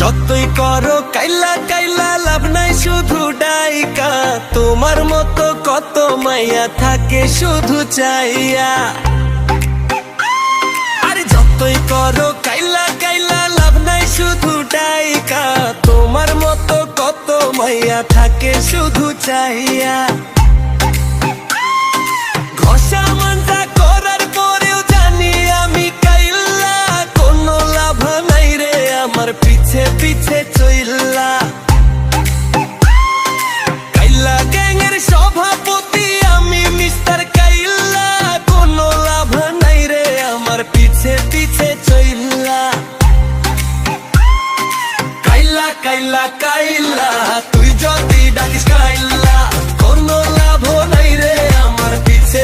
যতই করো কাইলা কাইলা লাভ নাই শুধু ডাইকা, তোমার মতো কত মাইয়া থাকে শুধু চাইয়া। আরে যতই করো কাইলা কাইলা লাভ নাই শুধু ডাইকা, তোমার মতো কত মাইয়া থাকে শুধু চাইয়া। ঘষা মাঞ্জা করার পরেও জানি আমি কাইল্লা, কোনো লাভ নাই রে আমার পিছে পিছে চইল্লা। কাইল্লা গ্যাংয়ের সভাপতি আমি মিস্টার কাইল্লা, কোনো লাভ নাই রে আমার পিছে পিছে চইল্লা। কাইল্লা কাইল্লা কাইল্লা তুই যদি ডাকিস কাইল্লা, কোনো লাভ নাই রে আমার পিছে